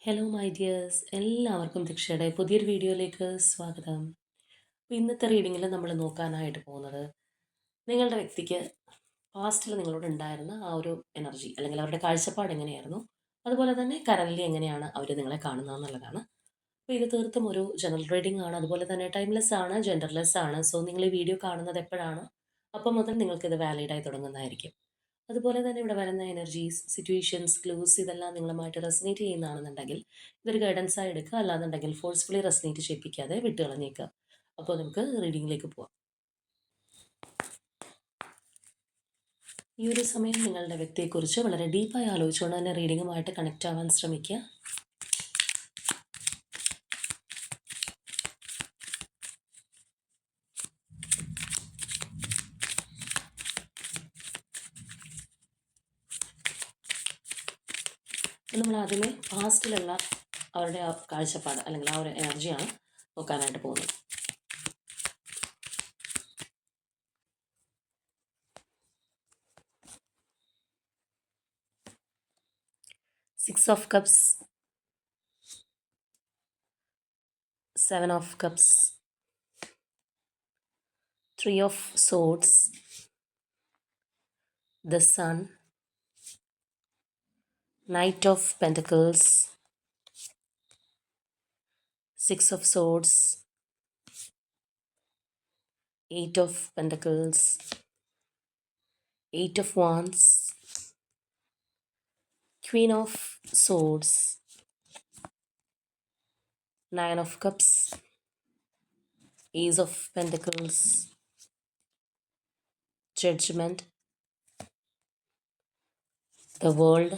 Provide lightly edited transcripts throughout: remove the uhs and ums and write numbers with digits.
Hello my dears, എല്ലാവർക്കും ദീക്ഷയുടെ പുതിയൊരു വീഡിയോയിലേക്ക് സ്വാഗതം. അപ്പോൾ ഇന്നത്തെ റീഡിങ്ങിൽ നമ്മൾ നോക്കാനായിട്ട് പോകുന്നത് നിങ്ങളുടെ വ്യക്തിക്ക് പാസ്റ്റിൽ നിങ്ങളോട് ഉണ്ടായിരുന്ന ആ ഒരു എനർജി അല്ലെങ്കിൽ അവരുടെ കാഴ്ചപ്പാട് എങ്ങനെയായിരുന്നു, അതുപോലെ തന്നെ കറൻലി എങ്ങനെയാണ് അവർ നിങ്ങളെ കാണുന്നത് എന്നുള്ളതാണ്. അപ്പോൾ ഇത് തീർത്തും ഒരു ജനറൽ റീഡിംഗ് ആണ്, അതുപോലെ തന്നെ ടൈംലെസ് ആണ്, ജെൻഡർലെസ് ആണ്. സോ നിങ്ങൾ ഈ വീഡിയോ കാണുന്നത് എപ്പോഴാണ് അപ്പം മുതൽ നിങ്ങൾക്കിത് വാലിഡായി തുടങ്ങുന്നതായിരിക്കും. അതുപോലെ തന്നെ ഇവിടെ വരുന്ന എനർജീസ്, സിറ്റുവേഷൻസ്, ക്ലൂസ് ഇതെല്ലാം നിങ്ങളുമായിട്ട് റെസനേറ്റ് ചെയ്യുന്നതാണെന്നുണ്ടെങ്കിൽ ഇതൊരു ഗൈഡൻസ് ആയി എടുക്കുക, അല്ലാന്നുണ്ടെങ്കിൽ ഫോഴ്സ്ഫുള്ളി റെസനേറ്റ് ചെയ്യിപ്പിക്കാതെ വിട്ട് കളഞ്ഞേക്കുക. അപ്പോൾ നമുക്ക് റീഡിങ്ങിലേക്ക് പോവാം. ഈ ഒരു സമയം നിങ്ങളുടെ വ്യക്തിയെക്കുറിച്ച് വളരെ ഡീപ്പായി ആലോചിച്ചുകൊണ്ട് തന്നെ റീഡിങ്ങുമായിട്ട് കണക്റ്റ് ആവാൻ ശ്രമിക്കുക. നമ്മൾ ആദ്യമേ പാസ്റ്റിലുള്ള അവരുടെ ആ കാഴ്ചപ്പാട് അല്ലെങ്കിൽ ആ ഒരു എനർജിയാണ് നോക്കാനായിട്ട് പോകുന്നത്. Six of cups, seven of cups, three of swords, the sun, knight of pentacles, six of swords, eight of pentacles, eight of wands, queen of swords, nine of cups, ace of pentacles, judgment, the world,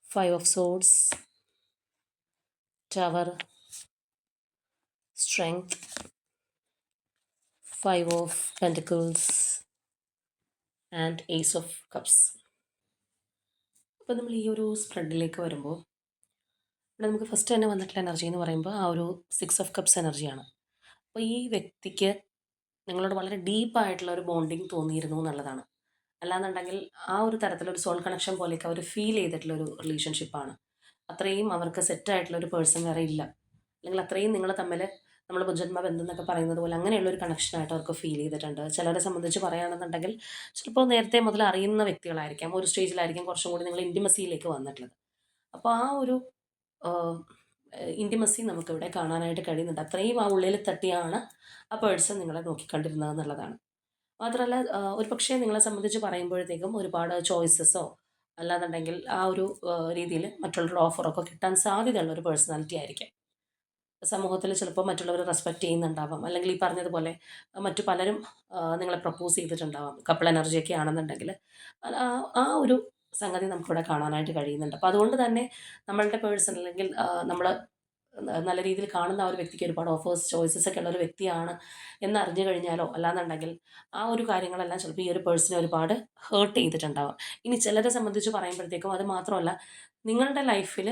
five of swords, tower, strength, five of pentacles and ace of cups. അപ്പോൾ നമ്മൾ ഈ ഒരു സ്പ്രെഡിലേക്ക് വരുമ്പോൾ ഇവിടെ നമുക്ക് first തന്നെ വന്നിട്ടുള്ള energy എന്ന് പറയുമ്പോൾ ആ ഒരു സിക്സ് ഓഫ് കപ്സ് എനർജിയാണ്. അപ്പോൾ ഈ വ്യക്തിക്ക് നിങ്ങളോട് വളരെ ഡീപ്പായിട്ടുള്ള ഒരു ബോണ്ടിങ് തോന്നിയിരുന്നു എന്നുള്ളതാണ്. അല്ലാന്നുണ്ടെങ്കിൽ ആ ഒരു തരത്തിലൊരു സോൾ കണക്ഷൻ പോലെയൊക്കെ അവർ ഫീൽ ചെയ്തിട്ടുള്ളൊരു റിലേഷൻഷിപ്പാണ്. അത്രയും അവർക്ക് സെറ്റായിട്ടുള്ളൊരു പേഴ്സൺ വേറെ ഇല്ല, അല്ലെങ്കിൽ അത്രയും നിങ്ങൾ തമ്മിൽ നമ്മൾ മുജന്മ ബന്ധം എന്നൊക്കെ പറയുന്നത് പോലെ അങ്ങനെയുള്ളൊരു കണക്ഷനായിട്ട് അവർക്ക് ഫീൽ ചെയ്തിട്ടുണ്ട്. ചിലരെ സംബന്ധിച്ച് പറയുകയാണെന്നുണ്ടെങ്കിൽ ചിലപ്പോൾ നേരത്തെ മുതൽ അറിയുന്ന വ്യക്തികളായിരിക്കാം, ഒരു സ്റ്റേജിലായിരിക്കും കുറച്ചും കൂടി നിങ്ങൾ ഇൻറ്റിമസിയിലേക്ക് വന്നിട്ടുള്ളത്. അപ്പോൾ ആ ഒരു ഇൻറ്റിമസി നമുക്കിവിടെ കാണാനായിട്ട് കഴിയുന്നുണ്ട്. അത്രയും ആ ഉള്ളിൽ തട്ടിയാണ് ആ പേഴ്സൺ നിങ്ങളെ നോക്കിക്കണ്ടിരുന്നത് എന്നുള്ളതാണ്. മാത്രമല്ല ഒരു പക്ഷേ നിങ്ങളെ സംബന്ധിച്ച് പറയുമ്പോഴത്തേക്കും ഒരുപാട് ചോയ്സസോ അല്ലാന്നുണ്ടെങ്കിൽ ആ ഒരു രീതിയിൽ മറ്റുള്ളവരുടെ ഓഫറൊക്കെ കിട്ടാൻ സാധ്യതയുള്ള ഒരു പേഴ്സണാലിറ്റി ആയിരിക്കും. സമൂഹത്തിൽ ചിലപ്പോൾ മറ്റുള്ളവർ റെസ്പെക്റ്റ് ചെയ്യുന്നുണ്ടാവാം, അല്ലെങ്കിൽ ഈ പറഞ്ഞതുപോലെ മറ്റു പലരും നിങ്ങളെ പ്രപ്പോസ് ചെയ്തിട്ടുണ്ടാവാം. കപ്പിൾ എനർജിയൊക്കെ ആണെന്നുണ്ടെങ്കിൽ ആ ആ ഒരു സംഗതി നമുക്കിവിടെ കാണാനായിട്ട് കഴിയുന്നുണ്ട്. അപ്പോൾ അതുകൊണ്ട് തന്നെ നമ്മളുടെ പേഴ്സൺ അല്ലെങ്കിൽ നമ്മൾ നല്ല രീതിയിൽ കാണുന്ന ആ ഒരു വ്യക്തിക്ക് ഒരുപാട് ഓഫേഴ്സ്, ചോയ്സസ് ഒക്കെ ഉള്ള ഒരു വ്യക്തിയാണ് എന്നറിഞ്ഞു കഴിഞ്ഞാലോ അല്ലാന്നുണ്ടെങ്കിൽ ആ ഒരു കാര്യങ്ങളെല്ലാം ചിലപ്പോൾ ഈ ഒരു പേഴ്സണെ ഒരുപാട് ഹേർട്ട് ചെയ്തിട്ടുണ്ടാവാം. ഇനി ചിലരെ സംബന്ധിച്ച് പറയുമ്പോഴത്തേക്കും അത് മാത്രമല്ല, നിങ്ങളുടെ ലൈഫിൽ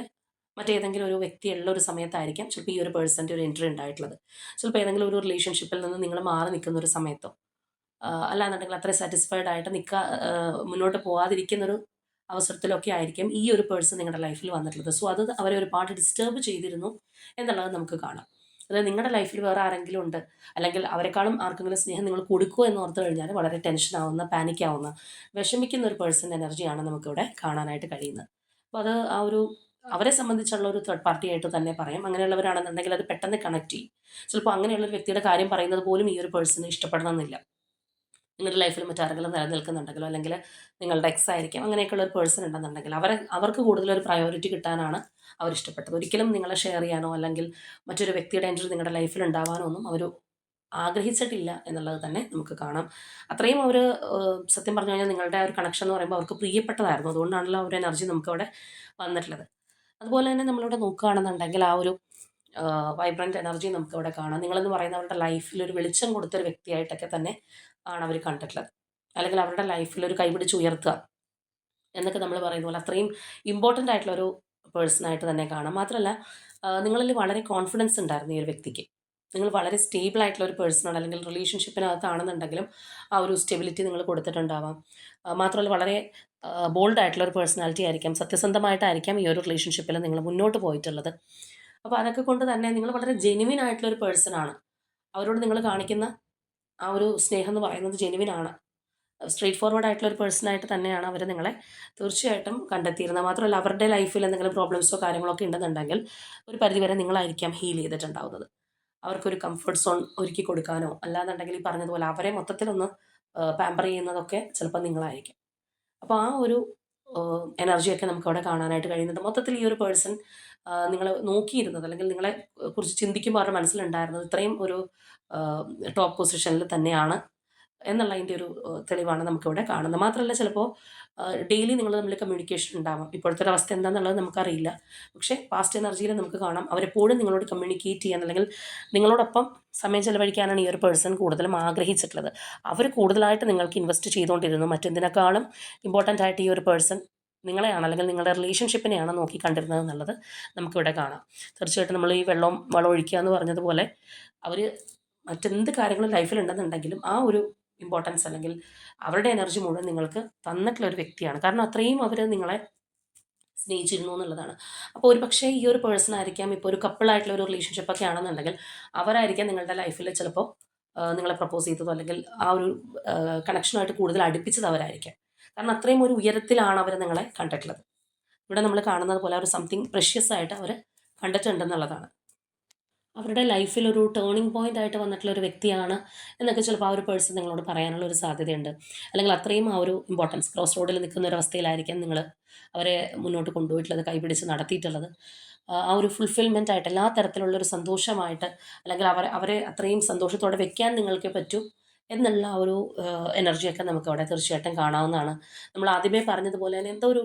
മറ്റേതെങ്കിലും ഒരു വ്യക്തിയുള്ള ഒരു സമയത്തായിരിക്കാം ചിലപ്പോൾ ഈ ഒരു പേഴ്സൻ്റെ ഒരു എൻട്രി ഉണ്ടായിട്ടുള്ളത്. ചിലപ്പോൾ ഏതെങ്കിലും ഒരു റിലേഷൻഷിപ്പിൽ നിന്ന് നിങ്ങൾ മാറി നിൽക്കുന്ന ഒരു സമയത്തോ അല്ലാന്നുണ്ടെങ്കിൽ അത്രയും സാറ്റിസ്ഫൈഡ് ആയിട്ട് മുന്നോട്ട് പോകാതിരിക്കുന്നൊരു അവസരത്തിലൊക്കെ ആയിരിക്കും ഈ ഒരു പേഴ്സൺ നിങ്ങളുടെ ലൈഫിൽ വന്നിട്ടുള്ളത്. സോ അത് അവരെ ഒരുപാട് ഡിസ്റ്റർബ് ചെയ്തിരുന്നു എന്നുള്ളത് നമുക്ക് കാണാം. അതായത് നിങ്ങളുടെ ലൈഫിൽ വേറെ ആരെങ്കിലും ഉണ്ട്, അല്ലെങ്കിൽ അവരെക്കാളും ആർക്കെങ്കിലും സ്നേഹം നിങ്ങൾ കൊടുക്കുമോ എന്ന് ഓർത്ത് കഴിഞ്ഞാൽ വളരെ ടെൻഷൻ ആവുന്ന, പാനിക് ആവുന്ന, വിഷമിക്കുന്ന ഒരു പേഴ്സൻ്റെ എനർജിയാണ് നമുക്കിവിടെ കാണാനായിട്ട് കഴിയുന്നത്. അപ്പോൾ അത് ആ ഒരു അവരെ സംബന്ധിച്ചുള്ള ഒരു തേർഡ് പാർട്ടി ആയിട്ട് തന്നെ പറയാം. അങ്ങനെയുള്ളവരാണെന്നുണ്ടെങ്കിൽ അത് പെട്ടെന്ന് കണക്ട് ചെയ്യും. ചിലപ്പോൾ അങ്ങനെയുള്ള ഒരു വ്യക്തിയുടെ കാര്യം പറയുന്നത് പോലും ഈ ഒരു പേഴ്സണ് ഇഷ്ടപ്പെടണമെന്നില്ല. നിങ്ങളുടെ ലൈഫിൽ മറ്റാരെങ്കിലും നിലനിൽക്കുന്നുണ്ടെങ്കിലോ അല്ലെങ്കിൽ നിങ്ങളുടെ എക്സ് ആയിരിക്കും, അങ്ങനെയൊക്കെയുള്ള ഒരു പേഴ്സൺ ഉണ്ടെന്നുണ്ടെങ്കിൽ അവർക്ക് കൂടുതലൊരു പ്രയോറിറ്റി കിട്ടാനാണ് അവരിഷ്ടപ്പെട്ടത്. ഒരിക്കലും നിങ്ങളെ ഷെയർ ചെയ്യാനോ അല്ലെങ്കിൽ മറ്റൊരു വ്യക്തിയുടെ എൻട്രി നിങ്ങളുടെ ലൈഫിൽ ഉണ്ടാവാനോ ഒന്നും അവർ ആഗ്രഹിച്ചിട്ടില്ല എന്നുള്ളത് തന്നെ നമുക്ക് കാണാം. അത്രയും അവർ സത്യം പറഞ്ഞു കഴിഞ്ഞാൽ നിങ്ങളുടെ ഒരു കണക്ഷൻ എന്ന് പറയുമ്പോൾ അവർക്ക് പ്രിയപ്പെട്ടതായിരുന്നു. അതുകൊണ്ടാണല്ലോ ആ ഒരു എനർജി നമുക്കവിടെ വന്നിട്ടുള്ളത്. അതുപോലെ തന്നെ നമ്മളിവിടെ നോക്കുകയാണെന്നുണ്ടെങ്കിൽ ആ ഒരു വൈബ്രൻറ്റ് എനർജി നമുക്കവിടെ കാണാം. നിങ്ങളെന്ന് പറയുന്ന അവരുടെ ലൈഫിൽ ഒരു വെളിച്ചം കൊടുത്തൊരു വ്യക്തിയായിട്ടൊക്കെ തന്നെ ആണ് അവർ കണ്ടിട്ടുള്ളത്. അല്ലെങ്കിൽ അവരുടെ ലൈഫിൽ ഒരു കൈപിടിച്ച് ഉയർത്തുക എന്നൊക്കെ നമ്മൾ പറയുന്ന പോലെ അത്രയും ഇമ്പോർട്ടൻ്റ് ആയിട്ടുള്ളൊരു പേഴ്സണായിട്ട് തന്നെ കാണാം. മാത്രമല്ല നിങ്ങളിൽ വളരെ കോൺഫിഡൻസ് ഉണ്ടായിരുന്നു ഈ ഒരു വ്യക്തിക്ക്. നിങ്ങൾ വളരെ സ്റ്റേബിൾ ആയിട്ടുള്ള ഒരു പേഴ്സണാണ്, അല്ലെങ്കിൽ റിലേഷൻഷിപ്പിനകത്താണെന്നുണ്ടെങ്കിലും ആ ഒരു സ്റ്റെബിലിറ്റി നിങ്ങൾ കൊടുത്തിട്ടുണ്ടാവാം. മാത്രമല്ല വളരെ ബോൾഡ് ആയിട്ടുള്ള ഒരു പേഴ്സണാലിറ്റി ആയിരിക്കാം, സത്യസന്ധമായിട്ടായിരിക്കാം ഈ ഒരു റിലേഷൻഷിപ്പിൽ നിങ്ങൾ മുന്നോട്ട് പോയിട്ടുള്ളത്. അപ്പോൾ അതൊക്കെ കൊണ്ട് തന്നെ നിങ്ങൾ വളരെ ജെനുവിൻ ആയിട്ടുള്ള ഒരു പേഴ്സണാണ്. അവരോട് നിങ്ങൾ കാണിക്കുന്ന ആ ഒരു സ്നേഹം എന്ന് പറയുന്നത് ജെനുവിൻ ആണ്. സ്ട്രെയിറ്റ് ഫോർവേഡ് ആയിട്ടുള്ള ഒരു പേഴ്സണായിട്ട് തന്നെയാണ് അവർ നിങ്ങളെ തീർച്ചയായിട്ടും കണ്ടെത്തിയിരുന്നത്. മാത്രമല്ല അവരുടെ ലൈഫിൽ എന്തെങ്കിലും പ്രോബ്ലംസോ കാര്യങ്ങളോ ഒക്കെ ഉണ്ടെന്നുണ്ടെങ്കിൽ ഒരു പരിധിവരെ നിങ്ങളായിരിക്കാം ഹീൽ ചെയ്തിട്ടുണ്ടാവുന്നത്. അവർക്കൊരു കംഫർട്ട് സോൺ ഒരുക്കി കൊടുക്കാനോ അല്ലാന്നുണ്ടെങ്കിൽ ഈ പറഞ്ഞതുപോലെ അവരെ മൊത്തത്തിലൊന്ന് പാമ്പർ ചെയ്യുന്നതൊക്കെ ചിലപ്പോൾ നിങ്ങളായിരിക്കും. അപ്പോൾ ആ ഒരു എനർജിയൊക്കെ നമുക്കവിടെ കാണാനായിട്ട് കഴിയുന്നുണ്ട്. മൊത്തത്തിൽ ഈ ഒരു പേഴ്സൺ നിങ്ങളെ നോക്കിയിരുന്നത്, അല്ലെങ്കിൽ നിങ്ങളെ കുറിച്ച് ചിന്തിക്കുമ്പോൾ അവരുടെ മനസ്സിലുണ്ടായിരുന്നത് ഇത്രയും ഒരു ടോപ്പ് പൊസിഷനിൽ തന്നെയാണ് എന്നുള്ളതിൻ്റെ ഒരു തെളിവാണ് നമുക്കിവിടെ കാണുന്നത്. മാത്രമല്ല ചിലപ്പോൾ ഡെയിലി നിങ്ങൾ തമ്മിൽ കമ്മ്യൂണിക്കേഷൻ ഉണ്ടാവാം. ഇപ്പോഴത്തെ ഒരു അവസ്ഥ എന്താണെന്നുള്ളത് നമുക്കറിയില്ല. പക്ഷേ പാസ്റ്റ് എനർജിയിൽ നമുക്ക് കാണാം അവരെപ്പോഴും നിങ്ങളോട് കമ്മ്യൂണിക്കേറ്റ് ചെയ്യാൻ, അല്ലെങ്കിൽ നിങ്ങളോടൊപ്പം സമയം ചെലവഴിക്കാനാണ് ഈ ഒരു പേഴ്സൺ കൂടുതലും ആഗ്രഹിച്ചിട്ടുള്ളത്. അവർ കൂടുതലായിട്ട് നിങ്ങൾക്ക് ഇൻവെസ്റ്റ് ചെയ്തുകൊണ്ടിരുന്നു. മറ്റെന്തിനേക്കാളും ഇമ്പോർട്ടൻ്റ് ആയിട്ട് ഈ ഒരു പേഴ്സൺ നിങ്ങളെയാണ്, അല്ലെങ്കിൽ നിങ്ങളുടെ റിലേഷൻഷിപ്പിനെയാണ് നോക്കി കണ്ടിരുന്നത് എന്നുള്ളത് നമുക്കിവിടെ കാണാം. തീർച്ചയായിട്ടും നമ്മൾ ഈ വളം ഒഴിക്കുക എന്ന് പറഞ്ഞതുപോലെ അവർ മറ്റെന്ത് കാര്യങ്ങളും ലൈഫിലുണ്ടെന്നുണ്ടെങ്കിലും ആ ഒരു ഇമ്പോർട്ടൻസ്, അല്ലെങ്കിൽ അവരുടെ എനർജി മുഴുവൻ നിങ്ങൾക്ക് തന്നിട്ടുള്ള ഒരു വ്യക്തിയാണ്. കാരണം അത്രയും അവർ നിങ്ങളെ സ്നേഹിച്ചിരുന്നു എന്നുള്ളതാണ്. അപ്പോൾ ഒരു പക്ഷേ ഈ ഒരു പേഴ്സൺ ആയിരിക്കാം, ഇപ്പോൾ ഒരു കപ്പിളായിട്ടുള്ള ഒരു റിലേഷൻഷിപ്പൊക്കെ ആണെന്നുണ്ടെങ്കിൽ അവരായിരിക്കാം നിങ്ങളുടെ ലൈഫിൽ ചിലപ്പോൾ നിങ്ങളെ പ്രപ്പോസ് ചെയ്തതോ, അല്ലെങ്കിൽ ആ ഒരു കണക്ഷനുമായിട്ട് കൂടുതൽ അടുപ്പിച്ചത് അവരായിരിക്കാം. കാരണം അത്രയും ഒരു ഉയരത്തിലാണ് അവർ നിങ്ങളെ കണ്ടിട്ടുള്ളത്. ഇവിടെ നമ്മൾ കാണുന്നത് പോലെ ഒരു സംതിങ് പ്രഷ്യസ് ആയിട്ട് അവർ കണ്ടിട്ടുണ്ടെന്നുള്ളതാണ്. അവരുടെ ലൈഫിൽ ഒരു ടേണിംഗ് പോയിന്റ് ആയിട്ട് വന്നിട്ടുള്ള ഒരു വ്യക്തിയാണ് എന്നൊക്കെ ചിലപ്പോൾ ആ ഒരു പേഴ്സൺ നിങ്ങളോട് പറയാനുള്ള ഒരു സാധ്യതയുണ്ട്. അല്ലെങ്കിൽ അത്രയും ആ ഒരു ഇമ്പോർട്ടൻസ് ക്രോസ് റോഡിൽ നിൽക്കുന്ന ഒരു അവസ്ഥയിലായിരിക്കാം നിങ്ങൾ അവരെ മുന്നോട്ട് കൊണ്ടുപോയിട്ടുള്ളത്, കൈപിടിച്ച് നടത്തിയിട്ടുള്ളത്. ആ ഒരു ഫുൾഫിൽമെൻ്റ് ആയിട്ട് എല്ലാ തരത്തിലുള്ള ഒരു സന്തോഷമായിട്ട്, അല്ലെങ്കിൽ അവരെ അത്രയും സന്തോഷത്തോടെ വെക്കാൻ നിങ്ങൾക്ക് പറ്റൂ എന്നുള്ള ആ ഒരു എനർജിയൊക്കെ നമുക്ക് അവിടെ തീർച്ചയായിട്ടും കാണാവുന്നതാണ്. നമ്മൾ ആദ്യമേ പറഞ്ഞതുപോലെ തന്നെ എന്തോ ഒരു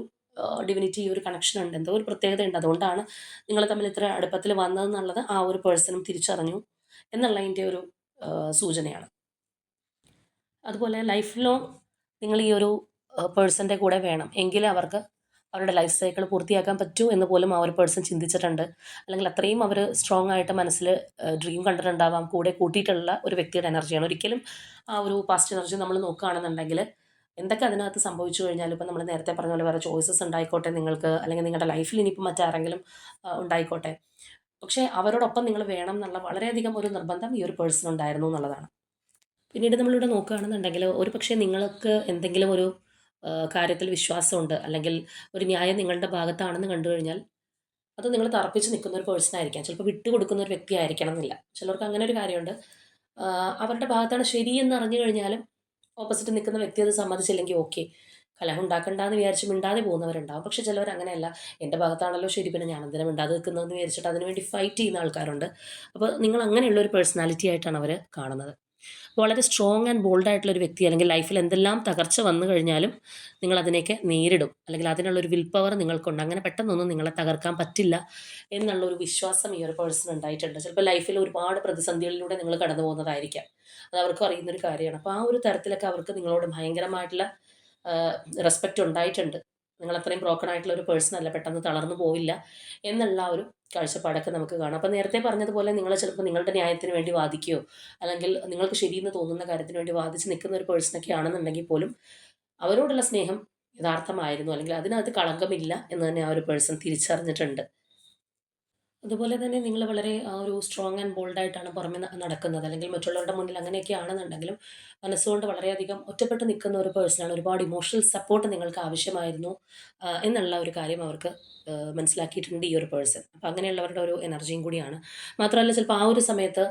ഡിവിനിറ്റി, ഒരു കണക്ഷൻ ഉണ്ട്, എന്തോ ഒരു പ്രത്യേകത ഉണ്ട്. അതുകൊണ്ടാണ് നിങ്ങൾ തമ്മിൽ ഇത്ര അടുപ്പത്തിൽ വന്നതെന്നുള്ളത് ആ ഒരു പേഴ്സണും തിരിച്ചറിഞ്ഞു എന്നുള്ളതിൻ്റെ ഒരു സൂചനയാണ്. അതുപോലെ ലൈഫ് ലോങ് നിങ്ങൾ ഈ ഒരു പേഴ്സൻ്റെ കൂടെ വേണം, എങ്കിലേ അവർക്ക് അവരുടെ ലൈഫ് സൈക്കിൾ പൂർത്തിയാക്കാൻ പറ്റൂ എന്ന് പോലും ആ ഒരു പേഴ്സൺ ചിന്തിച്ചിട്ടുണ്ട്. അല്ലെങ്കിൽ അത്രയും അവർ സ്ട്രോങ് ആയിട്ട് മനസ്സിൽ ഡ്രീം കണ്ടിട്ടുണ്ടാവാം, കൂടെ കൂട്ടിയിട്ടുള്ള ഒരു വ്യക്തിയുടെ എനർജിയാണ്. ഒരിക്കലും ആ ഒരു പാസ്റ്റ് എനർജി നമ്മൾ നോക്കുകയാണെന്നുണ്ടെങ്കിൽ എന്തൊക്കെ അതിനകത്ത് സംഭവിച്ചു കഴിഞ്ഞാലും, ഇപ്പം നമ്മൾ നേരത്തെ പറഞ്ഞ പോലെ വേറെ ചോയ്സസ് ഉണ്ടായിക്കോട്ടെ നിങ്ങൾക്ക്, അല്ലെങ്കിൽ നിങ്ങളുടെ ലൈഫിൽ ഇനിയിപ്പോൾ മറ്റാരെങ്കിലും ഉണ്ടായിക്കോട്ടെ, പക്ഷേ അവരോടൊപ്പം നിങ്ങൾ വേണം എന്നുള്ള വളരെയധികം ഒരു നിർബന്ധം ഈ ഒരു പേഴ്സൺ ഉണ്ടായിരുന്നു എന്നുള്ളതാണ്. പിന്നീട് നമ്മളിവിടെ നോക്കുകയാണെന്നുണ്ടെങ്കിൽ ഒരു പക്ഷേ നിങ്ങൾക്ക് എന്തെങ്കിലും ഒരു കാര്യത്തിൽ വിശ്വാസമുണ്ട്, അല്ലെങ്കിൽ ഒരു ന്യായം നിങ്ങളുടെ ഭാഗത്താണെന്ന് കണ്ടു കഴിഞ്ഞാൽ അത് നിങ്ങൾ തറപ്പിച്ച് നിൽക്കുന്ന ഒരു പേഴ്സൺ ആയിരിക്കാം. ചിലപ്പോൾ വിട്ടുകൊടുക്കുന്ന ഒരു വ്യക്തി ആയിരിക്കണം എന്നില്ല. ചിലർക്ക് അങ്ങനെ ഒരു കാര്യമുണ്ട്. അവരുടെ ഭാഗത്താണ് ശരിയെന്ന് അറിഞ്ഞു കഴിഞ്ഞാലും ഓപ്പോസിറ്റ് നിൽക്കുന്ന വ്യക്തി അത് സമ്മതിച്ചില്ലെങ്കിൽ ഓക്കെ, കലഹം ഉണ്ടാക്കണ്ടെന്ന് വിചാരിച്ച് മിണ്ടാതെ പോകുന്നവരുണ്ടാവും. പക്ഷേ ചിലവർ അങ്ങനെയല്ല, എൻ്റെ ഭാഗത്താണല്ലോ ശരി, പിന്നെ ഞാൻ എന്തിനാ മിണ്ടാതെ നിൽക്കുന്നതെന്ന് വിചാരിച്ചിട്ട് അതിനുവേണ്ടി ഫൈറ്റ് ചെയ്യുന്ന ആൾക്കാരുണ്ട്. അപ്പോൾ നിങ്ങൾ അങ്ങനെയുള്ള ഒരു പേഴ്സണാലിറ്റി ആയിട്ടാണ് അവർ കാണുന്നത്. വളരെ സ്ട്രോങ് ആൻഡ് ബോൾഡ് ആയിട്ടുള്ള ഒരു വ്യക്തി, അല്ലെങ്കിൽ ലൈഫിൽ എന്തെല്ലാം തകർച്ച വന്നു കഴിഞ്ഞാലും നിങ്ങൾ അതിനെയൊക്കെ നേരിടും, അല്ലെങ്കിൽ അതിനുള്ളൊരു വിൽ പവർ നിങ്ങൾക്കുണ്ട്. അങ്ങനെ പെട്ടെന്നൊന്നും നിങ്ങളെ തകർക്കാൻ പറ്റില്ല എന്നുള്ളൊരു വിശ്വാസം ഈ ഒരു പേഴ്സൺ ഉണ്ടായിട്ടുണ്ട്. ചിലപ്പോൾ ലൈഫിൽ ഒരുപാട് പ്രതിസന്ധികളിലൂടെ നിങ്ങൾ കടന്നു പോകുന്നതായിരിക്കാം. അത് അവർക്കും അറിയുന്നൊരു കാര്യമാണ്. അപ്പോൾ ആ ഒരു തരത്തിലൊക്കെ അവർക്ക് നിങ്ങളോട് ഭയങ്കരമായിട്ടുള്ള റെസ്പെക്റ്റ് ഉണ്ടായിട്ടുണ്ട്. നിങ്ങളത്രയും ബ്രോക്കൺ ആയിട്ടുള്ള ഒരു പേഴ്സൺ അല്ല, പെട്ടെന്ന് തളർന്നു പോവില്ല എന്നുള്ള ഒരു കാഴ്ചപ്പാടൊക്കെ നമുക്ക് കാണാം. അപ്പോൾ നേരത്തെ പറഞ്ഞതുപോലെ നിങ്ങൾ ചിലപ്പോൾ നിങ്ങളുടെ ന്യായത്തിന് വേണ്ടി വാദിക്കുകയോ, അല്ലെങ്കിൽ നിങ്ങൾക്ക് ശരിയെന്ന് തോന്നുന്ന കാര്യത്തിന് വേണ്ടി വാദിച്ച് നിൽക്കുന്ന ഒരു പേഴ്സണൊക്കെ ആണെന്നുണ്ടെങ്കിൽ പോലും അവരോടുള്ള സ്നേഹം യഥാർത്ഥമായിരുന്നു, അല്ലെങ്കിൽ അതിനകത്ത് കളങ്കമില്ല എന്ന് തന്നെ ആ ഒരു പേഴ്സൺ തിരിച്ചറിഞ്ഞിട്ടുണ്ട്. അതുപോലെ തന്നെ നിങ്ങൾ വളരെ ആ ഒരു സ്ട്രോങ് ആൻഡ് ബോൾഡായിട്ടാണ് പുറമെ നടക്കുന്നത്, അല്ലെങ്കിൽ മറ്റുള്ളവരുടെ മുന്നിൽ അങ്ങനെയൊക്കെ ആണെന്നുണ്ടെങ്കിലും മനസ്സുകൊണ്ട് വളരെയധികം ഒറ്റപ്പെട്ട് നിൽക്കുന്ന ഒരു പേഴ്സണാണ്. ഒരുപാട് ഇമോഷണൽ സപ്പോർട്ട് നിങ്ങൾക്ക് ആവശ്യമായിരുന്നു എന്നുള്ള ഒരു കാര്യം അവർക്ക് മനസ്സിലാക്കിയിട്ടുണ്ട് ഈ ഒരു പേഴ്സൺ. അപ്പോൾ അങ്ങനെയുള്ളവരുടെ ഒരു എനർജിയും കൂടിയാണ്. മാത്രമല്ല ചിലപ്പോൾ ആ ഒരു സമയത്ത്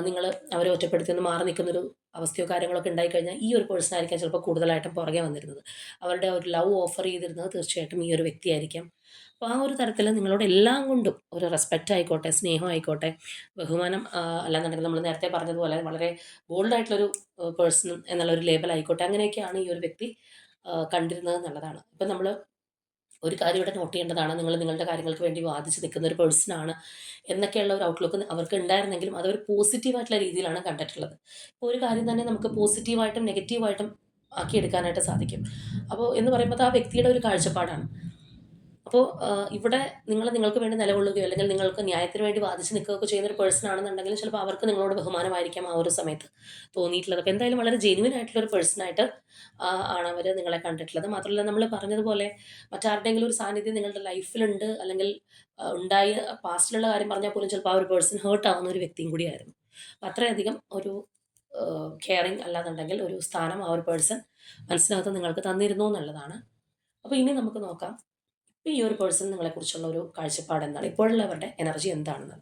നിങ്ങൾ അവരെ ഒറ്റപ്പെടുത്തി ഒന്ന് മാറി നിൽക്കുന്നൊരു അവസ്ഥയോ കാര്യങ്ങളൊക്കെ ഉണ്ടായിക്കഴിഞ്ഞാൽ ഈ ഒരു പേഴ്സൺ ആയിരിക്കാം ചിലപ്പോൾ കൂടുതലായിട്ടും പുറകെ വന്നിരുന്നത്. അവരുടെ ഒരു ലവ് ഓഫർ ചെയ്തിരുന്നത് തീർച്ചയായിട്ടും ഈ ഒരു വ്യക്തിയായിരിക്കാം. അപ്പോൾ ആ ഒരു തരത്തിൽ നിങ്ങളോട് എല്ലാം കൊണ്ടും ഒരു റെസ്പെക്റ്റ് ആയിക്കോട്ടെ, സ്നേഹം ആയിക്കോട്ടെ, ബഹുമാനം, അല്ലാന്നുണ്ടെങ്കിൽ നമ്മൾ നേരത്തെ പറഞ്ഞതുപോലെ വളരെ ബോൾഡായിട്ടുള്ളൊരു പേഴ്സൺ എന്നുള്ളൊരു ലേബൽ ആയിക്കോട്ടെ, അങ്ങനെയൊക്കെയാണ് ഈ ഒരു വ്യക്തി കണ്ടിരുന്നത് എന്നുള്ളതാണ്. ഇപ്പം നമ്മൾ ഒരു കാര്യം ഇവിടെ നോട്ട് ചെയ്യേണ്ടതാണ്, നിങ്ങൾ നിങ്ങളുടെ കാര്യങ്ങൾക്ക് വേണ്ടി വാദിച്ച് നിൽക്കുന്ന ഒരു പേഴ്സണാണ് എന്നൊക്കെയുള്ള ഒരു ഔട്ട്ലുക്ക് അവർക്ക് ഉണ്ടായിരുന്നെങ്കിലും അതൊരു പോസിറ്റീവായിട്ടുള്ള രീതിയിലാണ് കണ്ടിട്ടുള്ളത്. ഇപ്പോൾ ഒരു കാര്യം തന്നെ നമുക്ക് പോസിറ്റീവായിട്ടും നെഗറ്റീവായിട്ടും ആക്കിയെടുക്കാനായിട്ട് സാധിക്കും. അപ്പോൾ എന്ന് പറയുമ്പോൾ അത് ആ വ്യക്തിയുടെ ഒരു കാഴ്ചപ്പാടാണ്. അപ്പോൾ ഇവിടെ നിങ്ങൾക്ക് വേണ്ടി നിലകൊള്ളുകയോ അല്ലെങ്കിൽ നിങ്ങൾക്ക് ന്യായത്തിന് വേണ്ടി വാദിച്ച് നിൽക്കുകയൊക്കെ ചെയ്യുന്ന ഒരു പേഴ്സൺ ആണെന്നുണ്ടെങ്കിൽ ചിലപ്പോൾ അവർക്ക് നിങ്ങളോട് ബഹുമാനമായിരിക്കാം ആ ഒരു സമയത്ത് തോന്നിയിട്ടുള്ളത്. അപ്പോൾ എന്തായാലും വളരെ ജെന്യുവൻ ആയിട്ടുള്ള ഒരു പേഴ്സണായിട്ട് ആണ് അവർ നിങ്ങളെ കണ്ടിട്ടുള്ളത്. മാത്രമല്ല നമ്മൾ പറഞ്ഞതുപോലെ മറ്റാരുടെയെങ്കിലും ഒരു സാന്നിധ്യം നിങ്ങളുടെ ലൈഫിലുണ്ട് അല്ലെങ്കിൽ ഉണ്ടായ പാസ്റ്റിലുള്ള കാര്യം പറഞ്ഞാൽ പോലും ചിലപ്പോൾ ആ ഒരു പേഴ്സൺ ഹേർട്ട് ആവുന്ന ഒരു വ്യക്തിയും കൂടിയായിരുന്നു. അപ്പോൾ അത്രയധികം ഒരു കെയറിങ് അല്ലാന്നുണ്ടെങ്കിൽ ഒരു സ്ഥാനം ആ ഒരു പേഴ്സൺ മനസ്സിനകത്ത് നിങ്ങൾക്ക് തന്നിരുന്നു എന്നുള്ളതാണ്. അപ്പോൾ ഇനി നമുക്ക് നോക്കാം ഇപ്പോൾ ഈ ഒരു പേഴ്സൺ നിങ്ങളെക്കുറിച്ചുള്ള ഒരു കാഴ്ചപ്പാട് എന്താണ്, ഇപ്പോഴുള്ളവരുടെ എനർജി എന്താണെന്ന്.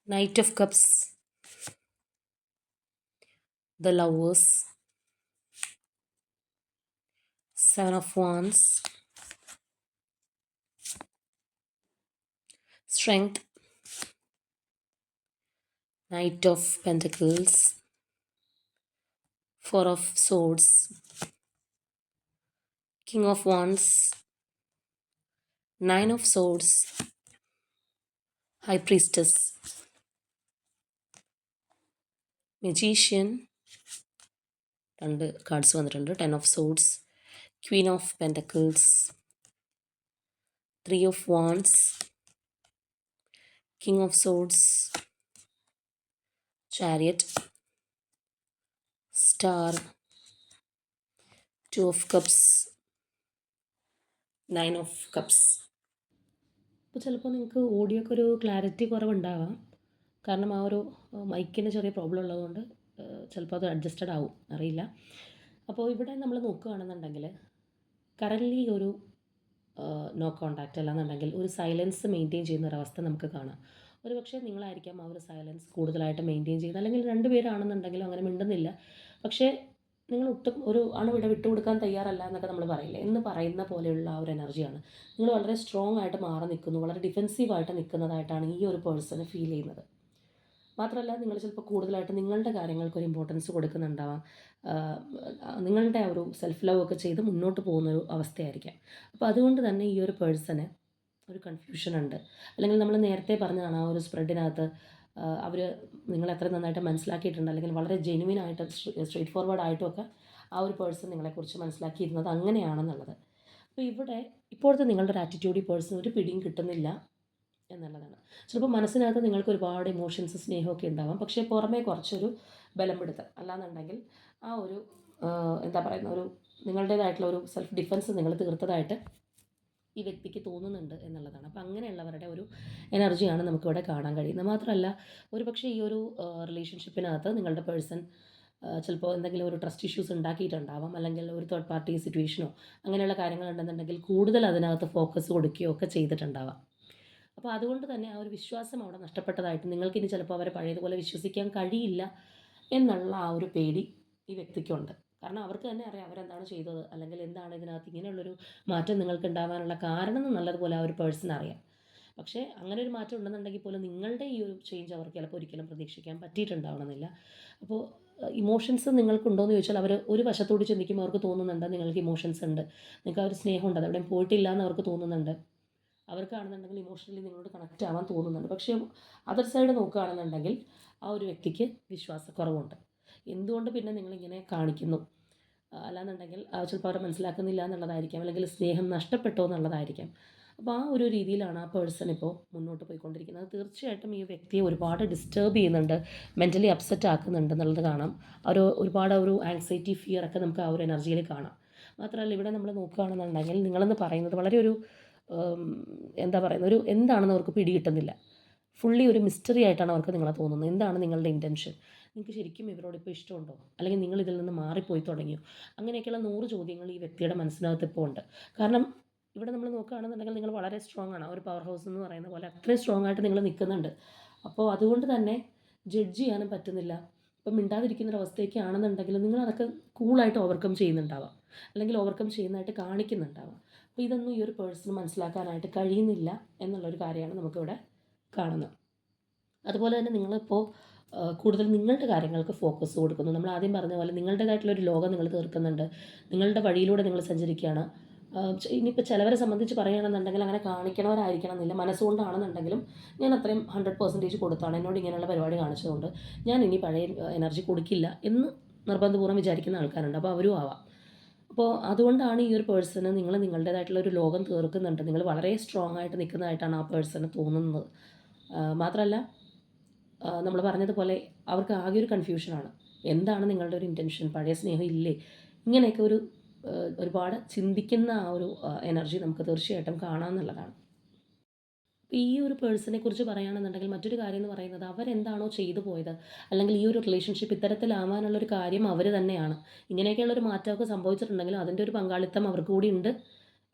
Knight of Cups, the Lovers, Seven of Wands, Strength, Knight of Pentacles, Four of Swords, King of Wands, Nine of Swords, High Priestess, Magician, രണ്ട് കാർഡ്സ് വന്നിട്ടുണ്ട്. 10 of Swords, Queen of Pentacles, 3 of Wands, King of Swords, Chariot, Star, 2 of Cups, 9 of Cups. അപ്പോൾ ചിലപ്പോൾ നിങ്ങൾക്ക് ഓഡിയോക്ക് ഒരു clarity കുറവുണ്ടാവാം. കാരണം ആ ഒരു മൈക്കിന് ചെറിയ പ്രോബ്ലം ഉള്ളതുകൊണ്ട് ചിലപ്പോൾ അത് അഡ്ജസ്റ്റഡ് ആവും, അറിയില്ല. അപ്പോൾ ഇവിടെ നമ്മൾ നോക്കുകയാണെന്നുണ്ടെങ്കിൽ കറൻലി ഒരു നോ കോണ്ടാക്റ്റ് അല്ലാന്നുണ്ടെങ്കിൽ ഒരു സൈലൻസ് മെയിൻറ്റെയിൻ ചെയ്യുന്ന ഒരവസ്ഥ നമുക്ക് കാണാം. ഒരു പക്ഷേ നിങ്ങളായിരിക്കാം ആ ഒരു സൈലൻസ് കൂടുതലായിട്ട് മെയിൻറ്റെയിൻ ചെയ്യുന്നത്, അല്ലെങ്കിൽ രണ്ടുപേരാണെന്നുണ്ടെങ്കിലും അങ്ങനെ മിണ്ടുന്നില്ല. പക്ഷേ നിങ്ങൾ ഒട്ടും ഒരു അണുവിട വിട്ടുകൊടുക്കാൻ തയ്യാറല്ല എന്നൊക്കെ നമ്മൾ പറയില്ലേ, എന്ന് പറയുന്ന പോലെയുള്ള ആ ഒരു എനർജിയാണ്. നിങ്ങൾ വളരെ സ്ട്രോങ് ആയിട്ട് മാറി നിൽക്കുന്നു, വളരെ ഡിഫെൻസീവായിട്ട് നിൽക്കുന്നതായിട്ടാണ് ഈ ഒരു പേഴ്സണ് ഫീൽ ചെയ്യുന്നത്. മാത്രമല്ല നിങ്ങൾ ചിലപ്പോൾ കൂടുതലായിട്ട് നിങ്ങളുടെ കാര്യങ്ങൾക്കൊരു ഇമ്പോർട്ടൻസ് കൊടുക്കുന്നുണ്ടാവാം. നിങ്ങളുടെ ആ ഒരു സെൽഫ് ലവ് ഒക്കെ ചെയ്ത് മുന്നോട്ട് പോകുന്നൊരു അവസ്ഥയായിരിക്കാം. അപ്പോൾ അതുകൊണ്ട് തന്നെ ഈ ഒരു പേഴ്സണ് ഒരു കൺഫ്യൂഷൻ ഉണ്ട്. അല്ലെങ്കിൽ നമ്മൾ നേരത്തെ പറഞ്ഞതാണ് ആ ഒരു സ്പ്രെഡിനകത്ത് അവർ നിങ്ങളെ എത്ര നന്നായിട്ട് മനസ്സിലാക്കിയിട്ടുണ്ട്, അല്ലെങ്കിൽ വളരെ ജെനുവിൻ ആയിട്ട് സ്ട്രെയിറ്റ് ഫോർവേഡ് ആയിട്ടുമൊക്കെ ആ ഒരു പേഴ്സൺ നിങ്ങളെക്കുറിച്ച് മനസ്സിലാക്കിയിരുന്നത് അങ്ങനെയാണെന്നുള്ളത്. അപ്പോൾ ഇവിടെ ഇപ്പോഴത്തെ നിങ്ങളുടെ ഒരു ആറ്റിറ്റ്യൂഡ് ഈ പേഴ്സൺ ഒരു പിടിയും കിട്ടുന്നില്ല എന്നുള്ളതാണ്. ചിലപ്പോൾ മനസ്സിനകത്ത് നിങ്ങൾക്ക് ഒരുപാട് ഇമോഷൻസ് സ്നേഹമൊക്കെ ഉണ്ടാവാം, പക്ഷേ പുറമേ കുറച്ചൊരു ബലം പിടുത്തം, അല്ലാന്നുണ്ടെങ്കിൽ ആ ഒരു എന്താ പറയുന്ന ഒരു നിങ്ങളുടേതായിട്ടുള്ള ഒരു സെൽഫ് ഡിഫെൻസ് നിങ്ങൾ തീർത്തതായിട്ട് ഈ വ്യക്തിക്ക് തോന്നുന്നുണ്ട് എന്നുള്ളതാണ്. അപ്പോൾ അങ്ങനെയുള്ളവരുടെ ഒരു എനർജിയാണ് നമുക്കിവിടെ കാണാൻ കഴിയുന്നത്. മാത്രമല്ല ഒരു പക്ഷേ ഈ ഒരു റിലേഷൻഷിപ്പിനകത്ത് നിങ്ങളുടെ പേഴ്സൺ ചിലപ്പോൾ എന്തെങ്കിലും ഒരു ട്രസ്റ്റ് ഇഷ്യൂസ് ഉണ്ടാക്കിയിട്ടുണ്ടാവാം, അല്ലെങ്കിൽ ഒരു തേർഡ് പാർട്ടി സിറ്റുവേഷനോ അങ്ങനെയുള്ള കാര്യങ്ങളുണ്ടെന്നുണ്ടെങ്കിൽ കൂടുതൽ അതിനകത്ത് ഫോക്കസ് കൊടുക്കുകയോ ഒക്കെ ചെയ്തിട്ടുണ്ടാവാം. അപ്പോൾ അതുകൊണ്ട് തന്നെ ആ ഒരു വിശ്വാസം അവിടെ നഷ്ടപ്പെട്ടതായിട്ട് നിങ്ങൾക്കിനി ചിലപ്പോൾ അവരെ പഴയതുപോലെ വിശ്വസിക്കാൻ കഴിയില്ല എന്നുള്ള ആ ഒരു പേടി ഈ വ്യക്തിക്കുണ്ട്. കാരണം അവർക്ക് തന്നെ അറിയാം അവരെന്താണ് ചെയ്തത്, അല്ലെങ്കിൽ എന്താണ് ഇതിനകത്ത് ഇങ്ങനെയുള്ളൊരു മാറ്റം നിങ്ങൾക്ക് ഉണ്ടാവാനുള്ള കാരണം എന്ന് നല്ലതുപോലെ ആ ഒരു പേഴ്സൺ അറിയാം. പക്ഷേ അങ്ങനെ ഒരു മാറ്റം ഉണ്ടെന്നുണ്ടെങ്കിൽ പോലും നിങ്ങളുടെ ഈ ഒരു ചേഞ്ച് അവർക്ക് ചിലപ്പോൾ ഒരിക്കലും പ്രതീക്ഷിക്കാൻ പറ്റിയിട്ടുണ്ടാവണമെന്നില്ല. അപ്പോൾ ഇമോഷൻസ് നിങ്ങൾക്കുണ്ടോയെന്ന് ചോദിച്ചാൽ അവർ ഒരു വശത്തോട് ചിന്തിക്കുമ്പോൾ അവർക്ക് തോന്നുന്നുണ്ട് നിങ്ങൾക്ക് ഇമോഷൻസ് ഉണ്ട്, നിങ്ങൾക്ക് ആ ഒരു സ്നേഹമുണ്ട്, അതെവിടെയും പോയിട്ടില്ല എന്ന് അവർക്ക് തോന്നുന്നുണ്ട്. അവർക്കാണെന്നുണ്ടെങ്കിൽ ഇമോഷണലി നിങ്ങളോട് കണക്റ്റ് ആവാൻ തോന്നുന്നുണ്ട്. പക്ഷേ അതർ സൈഡ് നോക്കുകയാണെന്നുണ്ടെങ്കിൽ ആ ഒരു വ്യക്തിക്ക് വിശ്വാസക്കുറവുണ്ട്. എന്തുകൊണ്ട് പിന്നെ നിങ്ങളിങ്ങനെ കാണിക്കുന്നു, അല്ലാന്നുണ്ടെങ്കിൽ ചിലപ്പോൾ അവരെ മനസ്സിലാക്കുന്നില്ല എന്നുള്ളതായിരിക്കാം, അല്ലെങ്കിൽ സ്നേഹം നഷ്ടപ്പെട്ടോ എന്നുള്ളതായിരിക്കാം. അപ്പോൾ ആ ഒരു രീതിയിലാണ് ആ പേഴ്സൺ ഇപ്പോൾ മുന്നോട്ട് പോയിക്കൊണ്ടിരിക്കുന്നത്. തീർച്ചയായിട്ടും ഈ വ്യക്തിയെ ഒരുപാട് ഡിസ്റ്റർബ് ചെയ്യുന്നുണ്ട്, മെൻ്റലി അപ്സെറ്റ് ആക്കുന്നുണ്ട് എന്നുള്ളത് കാണാം. ഒരുപാട് ഒരു ആങ്സൈറ്റി ഫിയർ ഒക്കെ നമുക്ക് ആ ഒരു എനർജിയിൽ കാണാം. മാത്രമല്ല ഇവിടെ നമ്മൾ നോക്കുകയാണെന്നുണ്ടെങ്കിൽ നിങ്ങളെന്ന് പറയുന്നത് വളരെ ഒരു എന്താ പറയുന്നത്, ഒരു എന്താണെന്ന് അവർക്ക് പിടികിട്ടുന്നില്ല. ഫുള്ളി ഒരു മിസ്റ്ററി ആയിട്ടാണ് അവർക്ക് നിങ്ങളെ തോന്നുന്നത്. എന്താണ് നിങ്ങളുടെ ഇൻറ്റൻഷൻ, നിങ്ങൾക്ക് ശരിക്കും ഇവരോട് ഇപ്പോൾ ഇഷ്ടമുണ്ടോ, അല്ലെങ്കിൽ നിങ്ങൾ ഇതിൽ നിന്ന് മാറിപ്പോയി തുടങ്ങിയോ, അങ്ങനെയൊക്കെയുള്ള 100 ചോദ്യങ്ങൾ ഈ വ്യക്തിയുടെ മനസ്സിനകത്ത് ഇപ്പോൾ ഉണ്ട്. കാരണം ഇവിടെ നമ്മൾ നോക്കുകയാണെന്നുണ്ടെങ്കിൽ നിങ്ങൾ വളരെ സ്ട്രോങ് ആണ്. ആ ഒരു പവർ ഹൗസ് എന്ന് പറയുന്ന പോലെ അത്രയും സ്ട്രോങ് ആയിട്ട് നിങ്ങൾ നിൽക്കുന്നുണ്ട്. അപ്പോൾ അതുകൊണ്ട് തന്നെ ജഡ്ജ് ചെയ്യാനും പറ്റുന്നില്ല. ഇപ്പം മിണ്ടാതിരിക്കുന്നൊരവസ്ഥയൊക്കെയാണെന്നുണ്ടെങ്കിലും നിങ്ങളതൊക്കെ കൂളായിട്ട് ഓവർകം ചെയ്യുന്നുണ്ടാവാം. അല്ലെങ്കിൽ ഓവർകം ചെയ്യുന്നതായിട്ട് കാണിക്കുന്നുണ്ടാവാം. അപ്പോൾ ഇതൊന്നും ഈ ഒരു പേഴ്സണ് മനസ്സിലാക്കാനായിട്ട് കഴിയുന്നില്ല എന്നുള്ളൊരു കാര്യമാണ് നമുക്കിവിടെ കാണുന്നത്. അതുപോലെ തന്നെ നിങ്ങളിപ്പോൾ കൂടുതൽ നിങ്ങളുടെ കാര്യങ്ങൾക്ക് ഫോക്കസ് കൊടുക്കുന്നു. നമ്മൾ ആദ്യം പറഞ്ഞ പോലെ നിങ്ങളുടേതായിട്ടുള്ളൊരു ലോകം നിങ്ങൾ തീർക്കുന്നുണ്ട്. നിങ്ങളുടെ വഴിയിലൂടെ നിങ്ങൾ സഞ്ചരിക്കുകയാണ്. ഇനിയിപ്പോൾ ചിലവരെ സംബന്ധിച്ച് പറയുകയാണെന്നുണ്ടെങ്കിൽ അങ്ങനെ കാണിക്കണവരായിരിക്കണം എന്നില്ല. മനസ്സുകൊണ്ടാണെന്നുണ്ടെങ്കിലും ഞാൻ അത്രയും 100% കൊടുത്താണ്. എന്നോട് ഇങ്ങനെയുള്ള പരിപാടി കാണിച്ചതുകൊണ്ട് ഞാൻ ഇനി പഴയ എനർജി കൊടുക്കില്ല എന്ന് നിർബന്ധപൂർവ്വം വിചാരിക്കുന്ന ആൾക്കാരുണ്ട്. അപ്പോൾ അവരും ആവാം. അപ്പോൾ അതുകൊണ്ടാണ് ഈ ഒരു പേഴ്സണ് നിങ്ങൾ നിങ്ങളുടേതായിട്ടുള്ള ഒരു ലോകം തീർക്കുന്നുണ്ട്. നിങ്ങൾ വളരെ സ്ട്രോങ് ആയിട്ട് നിൽക്കുന്നതായിട്ടാണ് ആ പേഴ്സണ് തോന്നുന്നത്. മാത്രമല്ല നമ്മൾ പറഞ്ഞതുപോലെ അവർക്ക് ആകെ ഒരു കൺഫ്യൂഷനാണ്. എന്താണ് നിങ്ങളുടെ ഒരു ഇൻറ്റൻഷൻ? പഴയ സ്നേഹം ഇല്ലേ? ഇങ്ങനെയൊക്കെ ഒരുപാട് ചിന്തിക്കുന്ന ആ ഒരു എനർജി നമുക്ക് തീർച്ചയായിട്ടും കാണാമെന്നുള്ളതാണ്. ഈ ഒരു പേഴ്സണെ കുറിച്ച് പറയുകയാണെന്നുണ്ടെങ്കിൽ മറ്റൊരു കാര്യം എന്ന് പറയുന്നത് അവരെന്താണോ ചെയ്തു പോയത്, അല്ലെങ്കിൽ ഈ ഒരു റിലേഷൻഷിപ്പ് ഇത്തരത്തിലാവാനുള്ളൊരു കാര്യം അവർ തന്നെയാണ്. ഇങ്ങനെയൊക്കെയുള്ളൊരു മാറ്റമൊക്കെ സംഭവിച്ചിട്ടുണ്ടെങ്കിലും അതിൻ്റെ ഒരു പങ്കാളിത്തം അവർക്ക് കൂടി ഉണ്ട്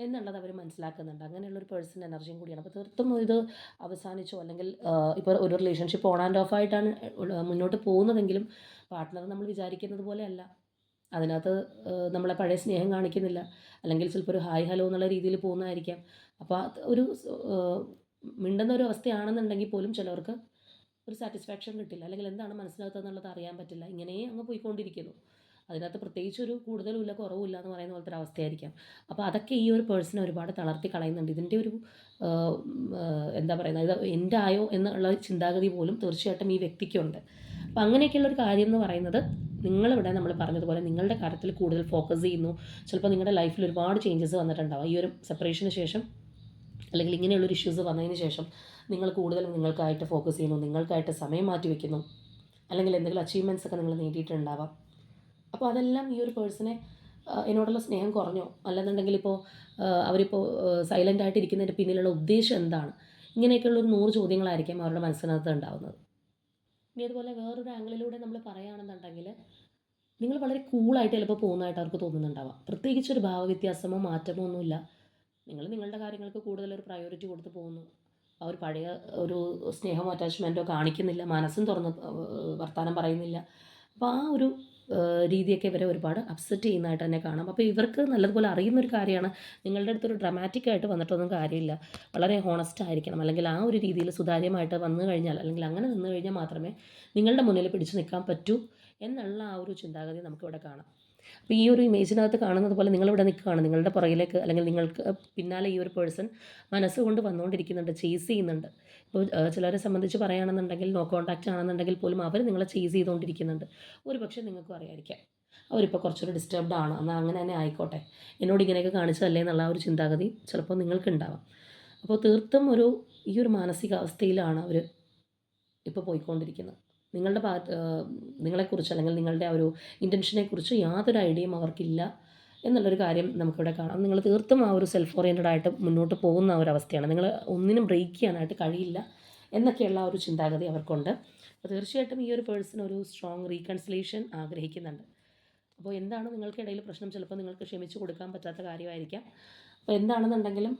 എന്നുള്ളത് അവർ മനസ്സിലാക്കുന്നുണ്ട്. അങ്ങനെയുള്ളൊരു പേഴ്സൺ എനർജിയും കൂടിയാണ്. അപ്പോൾ തീർത്തും ഇത് അവസാനിച്ചോ അല്ലെങ്കിൽ ഇപ്പോൾ ഒരു റിലേഷൻഷിപ്പ് ഓൺ ആൻഡ് ഓഫ് ആയിട്ടാണ് മുന്നോട്ട് പോകുന്നതെങ്കിലും പാർട്ട്ണർ നമ്മൾ വിചാരിക്കുന്നത് പോലെയല്ല. അതിനകത്ത് നമ്മളെ പഴയ സ്നേഹം കാണിക്കുന്നില്ല. അല്ലെങ്കിൽ ചിലപ്പോൾ ഒരു ഹായ് ഹലോ എന്നുള്ള രീതിയിൽ പോകുന്നതായിരിക്കാം. അപ്പോൾ അത് ഒരു മിണ്ടുന്ന ഒരു അവസ്ഥയാണെന്നുണ്ടെങ്കിൽ പോലും ചിലവർക്ക് ഒരു സാറ്റിസ്ഫാക്ഷൻ കിട്ടില്ല. അല്ലെങ്കിൽ എന്താണ് മനസ്സിലാകത്തെന്നുള്ളത് അറിയാൻ പറ്റില്ല. ഇങ്ങനെ അങ്ങ് പോയിക്കൊണ്ടിരിക്കുന്നു. അതിനകത്ത് പ്രത്യേകിച്ചൊരു കൂടുതലുമില്ല കുറവുമില്ല എന്ന് പറയുന്ന പോലത്തെ ഒരു അവസ്ഥയായിരിക്കാം. അപ്പോൾ അതൊക്കെ ഈ ഒരു പേഴ്സണെ ഒരുപാട് തളർത്തി കളയുന്നുണ്ട്. ഇതിൻ്റെ ഒരു എന്താ പറയുന്നത്, ഇത് എൻ്റെ ആയോ എന്നുള്ള ചിന്താഗതി പോലും തീർച്ചയായിട്ടും ഈ വ്യക്തിക്കുണ്ട്. അപ്പോൾ അങ്ങനെയൊക്കെയുള്ളൊരു കാര്യം എന്ന് പറയുന്നത് നിങ്ങളിവിടെ നമ്മൾ പറഞ്ഞതുപോലെ നിങ്ങളുടെ കാര്യത്തിൽ കൂടുതൽ ഫോക്കസ് ചെയ്യുന്നു. ചിലപ്പോൾ നിങ്ങളുടെ ലൈഫിൽ ഒരുപാട് ചേഞ്ചസ് വന്നിട്ടുണ്ടാവും ഈ ഒരു സെപ്പറേഷന് ശേഷം, അല്ലെങ്കിൽ ഇങ്ങനെയുള്ളൊരു ഇഷ്യൂസ് വന്നതിന് ശേഷം നിങ്ങൾ കൂടുതലും നിങ്ങൾക്കായിട്ട് ഫോക്കസ് ചെയ്യുന്നു, നിങ്ങൾക്കായിട്ട് സമയം മാറ്റി വയ്ക്കുന്നു, അല്ലെങ്കിൽ എന്തെങ്കിലും അച്ചീവ്മെൻറ്റ്സ് ഒക്കെ നിങ്ങൾ നേടിയിട്ടുണ്ടാവാം. അപ്പോൾ അതെല്ലാം ഈ ഒരു പേഴ്സണെ എന്നോടുള്ള സ്നേഹം കുറഞ്ഞോ, അല്ലെന്നുണ്ടെങ്കിൽ ഇപ്പോൾ അവരിപ്പോൾ സൈലൻ്റ് ആയിട്ടിരിക്കുന്നതിൻ്റെ പിന്നിലുള്ള ഉദ്ദേശം എന്താണ്, ഇങ്ങനെയൊക്കെയുള്ളൊരു 100 ചോദ്യങ്ങളായിരിക്കും അവരുടെ മനസ്സിനകത്ത് ഉണ്ടാവുന്നത്. ഇനി അതുപോലെ വേറൊരു ആംഗിളിലൂടെ നമ്മൾ പറയുകയാണെന്നുണ്ടെങ്കിൽ നിങ്ങൾ വളരെ കൂളായിട്ട് ചിലപ്പോൾ പോകുന്നതായിട്ട് അവർക്ക് തോന്നുന്നുണ്ടാവാം. പ്രത്യേകിച്ചൊരു ഭാവവ്യത്യാസമോ മാറ്റമോ ഒന്നുമില്ല. നിങ്ങൾ നിങ്ങളുടെ കാര്യങ്ങൾക്ക് കൂടുതലൊരു പ്രയോറിറ്റി കൊടുത്ത് പോകുന്നു. ആ ഒരു പഴയ ഒരു സ്നേഹമോ അറ്റാച്ച്മെൻറ്റോ കാണിക്കുന്നില്ല. മനസ്സും തുറന്ന് വർത്താനം പറയുന്നില്ല. അപ്പോൾ ആ ഒരു രീതിയൊക്കെ ഇവരെ ഒരുപാട് അപ്സെറ്റ് ചെയ്യുന്നതായിട്ട് തന്നെ കാണാം. അപ്പോൾ ഇവർക്ക് നല്ലതുപോലെ അറിയുന്നൊരു കാര്യമാണ് നിങ്ങളുടെ അടുത്തൊരു ഡ്രമാറ്റിക് ആയിട്ട് വന്നിട്ടൊന്നും കാര്യമില്ല. വളരെ ഹോണസ്റ്റ് ആയിരിക്കണം. അല്ലെങ്കിൽ ആ ഒരു രീതിയിൽ സുതാര്യമായിട്ട് വന്നു കഴിഞ്ഞാൽ, അല്ലെങ്കിൽ അങ്ങനെ നിന്ന് കഴിഞ്ഞാൽ മാത്രമേ നിങ്ങളുടെ മുന്നിൽ പിടിച്ചു നിൽക്കാൻ പറ്റൂ എന്നുള്ള ആ ഒരു ചിന്താഗതി നമുക്കിവിടെ കാണാം. അപ്പോൾ ഈ ഒരു ഇമേജിനകത്ത് കാണുന്നത് പോലെ നിങ്ങളിവിടെ നിൽക്കുകയാണ്. നിങ്ങളുടെ പുറകിലേക്ക് അല്ലെങ്കിൽ നിങ്ങൾക്ക് പിന്നാലെ ഈ ഒരു പേഴ്സൺ മനസ്സുകൊണ്ട് വന്നുകൊണ്ടിരിക്കുന്നുണ്ട്, ചേസ് ചെയ്യുന്നുണ്ട്. ഇപ്പോൾ ചിലരെ സംബന്ധിച്ച് പറയുകയാണെന്നുണ്ടെങ്കിൽ നോ കോൺടാക്റ്റ് ആണെന്നുണ്ടെങ്കിൽ പോലും അവർ നിങ്ങളെ ചേസ് ചെയ്തുകൊണ്ടിരിക്കുന്നുണ്ട്. ഒരു പക്ഷേ നിങ്ങൾക്കും അറിയായിരിക്കാം അവരിപ്പോൾ കുറച്ചൊരു ഡിസ്റ്റർബ്ഡ് ആണ്, എന്നാൽ അങ്ങനെ തന്നെ ആയിക്കോട്ടെ, എന്നോട് ഇങ്ങനെയൊക്കെ കാണിച്ചതല്ലേ എന്നുള്ള ആ ഒരു ചിന്താഗതി ചിലപ്പോൾ നിങ്ങൾക്കുണ്ടാവാം. അപ്പോൾ തീർത്തും ഈ ഒരു മാനസികാവസ്ഥയിലാണ് അവർ ഇപ്പോൾ പോയിക്കൊണ്ടിരിക്കുന്നത്. നിങ്ങളുടെ നിങ്ങളെക്കുറിച്ച് അല്ലെങ്കിൽ നിങ്ങളുടെ ആ ഒരു ഇൻറ്റൻഷനെക്കുറിച്ച് യാതൊരു ഐഡിയയും അവർക്കില്ല എന്നുള്ളൊരു കാര്യം നമുക്കിവിടെ കാണാം. നിങ്ങൾ തീർത്തും ആ ഒരു സെൽഫ് ഓറിയൻറ്റഡ് ആയിട്ട് മുന്നോട്ട് പോകുന്ന ആ ഒരു അവസ്ഥയാണ്. നിങ്ങൾ ഒന്നിനും ബ്രേക്ക് ചെയ്യാനായിട്ട് കഴിയില്ല എന്നൊക്കെയുള്ള ആ ഒരു ചിന്താഗതി അവർക്കുണ്ട്. അപ്പോൾ തീർച്ചയായിട്ടും ഈ ഒരു പേഴ്സൺ ഒരു സ്ട്രോങ് റീകൺസിലേഷൻ ആഗ്രഹിക്കുന്നുണ്ട്. അപ്പോൾ എന്താണ് നിങ്ങൾക്കിടയിൽ പ്രശ്നം? ചിലപ്പോൾ നിങ്ങൾക്ക് ക്ഷമിച്ചു കൊടുക്കാൻ പറ്റാത്ത കാര്യമായിരിക്കാം. അപ്പോൾ എന്താണെന്നുണ്ടെങ്കിലും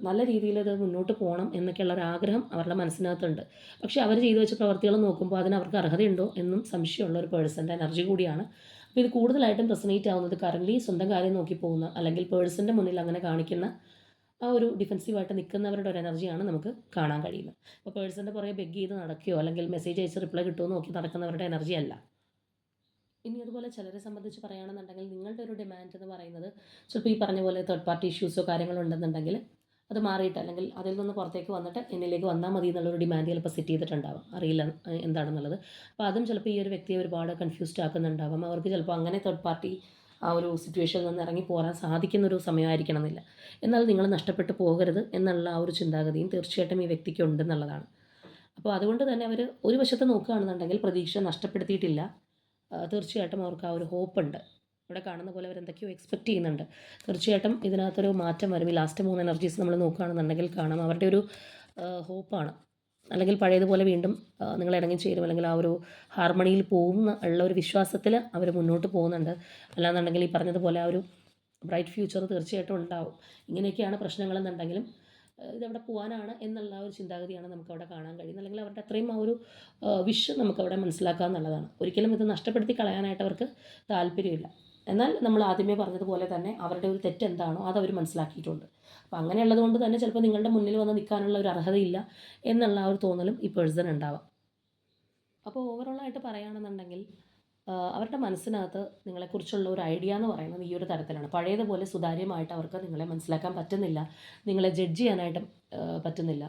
നല്ല രീതിയിൽ അത് മുന്നോട്ട് പോകണം എന്നൊക്കെയുള്ള ഒരു ആഗ്രഹം അവരുടെ മനസ്സിനകത്തുണ്ട്. പക്ഷേ അവർ ചെയ്തു വെച്ച പ്രവർത്തികൾ നോക്കുമ്പോൾ അതിന് അവർക്ക് അർഹതയുണ്ടോ എന്നും സംശയമുള്ള ഒരു പേഴ്സൻ്റെ എനർജി കൂടിയാണ്. അപ്പോൾ ഇത് കൂടുതലായിട്ടും റെസൊനേറ്റ് ആവുന്നത് കറൻറ്റ്ലി സ്വന്തം കാര്യം നോക്കി പോകുന്ന, അല്ലെങ്കിൽ പേഴ്സൻ്റെ മുന്നിൽ അങ്ങനെ കാണിക്കുന്ന ആ ഒരു ഡിഫെൻസീവായിട്ട് നിൽക്കുന്നവരുടെ ഒരു എനർജിയാണ് നമുക്ക് കാണാൻ കഴിയുന്നത്. അപ്പോൾ പേഴ്സൻ്റെ പുറകെ ബെഗ് ചെയ്ത് നടക്കുകയോ അല്ലെങ്കിൽ മെസ്സേജ് അയച്ച് റിപ്ലൈ കിട്ടുമോ നോക്കി നടക്കുന്നവരുടെ എനർജി അല്ല. ഇനി അതുപോലെ ചിലരെ സംബന്ധിച്ച് പറയുകയാണെന്നുണ്ടെങ്കിൽ നിങ്ങളുടെ ഒരു ഡിമാൻഡ് എന്ന് പറയുന്നത് ചിലപ്പോൾ ഈ പറഞ്ഞ പോലെ തേർഡ് പാർട്ടി ഇഷ്യൂസോ കാര്യങ്ങളോ ഉണ്ടെന്നുണ്ടെങ്കിൽ അത് മാറിയിട്ട്, അല്ലെങ്കിൽ അതിൽ നിന്ന് പുറത്തേക്ക് വന്നിട്ട് എന്നിലേക്ക് വന്നാൽ മതി എന്നുള്ളൊരു ഡിമാൻഡ് ചിലപ്പോൾ സെറ്റ് ചെയ്തിട്ടുണ്ടാവാം. അറിയില്ല എന്താണെന്നുള്ളത്. അപ്പോൾ അതും ചിലപ്പോൾ ഈ ഒരു വ്യക്തിയെ ഒരുപാട് കൺഫ്യൂസ്ഡ് ആക്കുന്നുണ്ടാവാം. അവർക്ക് ചിലപ്പോൾ അങ്ങനെ തേർഡ് പാർട്ടി ആ ഒരു സിറ്റുവേഷനിൽ നിന്ന് ഇറങ്ങി പോരാൻ സാധിക്കുന്നൊരു സമയമായിരിക്കണം എന്നില്ല. എന്നാൽ നിങ്ങൾ നഷ്ടപ്പെട്ടു പോകരുത് എന്നുള്ള ആ ഒരു ചിന്താഗതിയും തീർച്ചയായിട്ടും ഈ വ്യക്തിക്ക് ഉണ്ടെന്നുള്ളതാണ്. അപ്പോൾ അതുകൊണ്ട് തന്നെ അവർ ഒരു വശത്ത് നോക്കുകയാണെന്നുണ്ടെങ്കിൽ പ്രതീക്ഷ നഷ്ടപ്പെടുത്തിയിട്ടില്ല. തീർച്ചയായിട്ടും അവർക്ക് ആ ഒരു ഹോപ്പുണ്ട്. ഇവിടെ കാണുന്ന പോലെ അവരെന്തൊക്കെയോ എക്സ്പെക്റ്റ് ചെയ്യുന്നുണ്ട്. തീർച്ചയായിട്ടും ഇതിനകത്തൊരു മാറ്റം വരും. ഈ ലാസ്റ്റ് 3 എനർജീസ് നമ്മൾ നോക്കുകയാണെന്നുണ്ടെങ്കിൽ കാണാം അവരുടെ ഒരു ഹോപ്പാണ്. അല്ലെങ്കിൽ പഴയതുപോലെ വീണ്ടും നിങ്ങൾ ഇണങ്ങിച്ചേരും, അല്ലെങ്കിൽ ആ ഒരു ഹാർമണിയിൽ പോകുന്ന ഉള്ള ഒരു വിശ്വാസത്തിൽ അവർ മുന്നോട്ട് പോകുന്നുണ്ട്. അല്ലാന്നുണ്ടെങ്കിൽ ഈ പറഞ്ഞതുപോലെ ആ ഒരു ബ്രൈറ്റ് ഫ്യൂച്ചർ തീർച്ചയായിട്ടും ഉണ്ടാവും. ഇങ്ങനെയൊക്കെയാണ് പ്രശ്നങ്ങളെന്നുണ്ടെങ്കിലും ഇതെവിടെ പോകാനാണ് എന്നുള്ള ഒരു ചിന്താഗതിയാണ് നമുക്കവിടെ കാണാൻ കഴിയുന്നത്. അല്ലെങ്കിൽ അവരുടെ അത്രയും ആ ഒരു വിഷ് നമുക്കവിടെ മനസ്സിലാക്കുക എന്നുള്ളതാണ്. ഒരിക്കലും ഇത് നഷ്ടപ്പെടുത്തി കളയാനായിട്ട് അവർക്ക് താല്പര്യമില്ല. എന്നാൽ നമ്മൾ ആദ്യമേ പറഞ്ഞതുപോലെ തന്നെ അവരുടെ ഒരു തെറ്റെന്താണോ അതവർ മനസ്സിലാക്കിയിട്ടുണ്ട്. അപ്പോൾ അങ്ങനെയുള്ളത് കൊണ്ട് തന്നെ ചിലപ്പോൾ നിങ്ങളുടെ മുന്നിൽ വന്ന് നിൽക്കാനുള്ള ഒരു അർഹതയില്ല എന്നുള്ള ആ ഒരു തോന്നലും ഈ പേഴ്സൺ ഉണ്ടാവാം. അപ്പോൾ ഓവറോളായിട്ട് പറയുകയാണെന്നുണ്ടെങ്കിൽ അവരുടെ മനസ്സിനകത്ത് നിങ്ങളെക്കുറിച്ചുള്ള ഒരു ഐഡിയ എന്ന് പറയുന്നത് ഈ ഒരു തരത്തിലാണ്. പഴയതുപോലെ സുതാര്യമായിട്ട് അവർക്ക് നിങ്ങളെ മനസ്സിലാക്കാൻ പറ്റുന്നില്ല, നിങ്ങളെ ജഡ്ജ് ചെയ്യാനായിട്ട് പറ്റുന്നില്ല.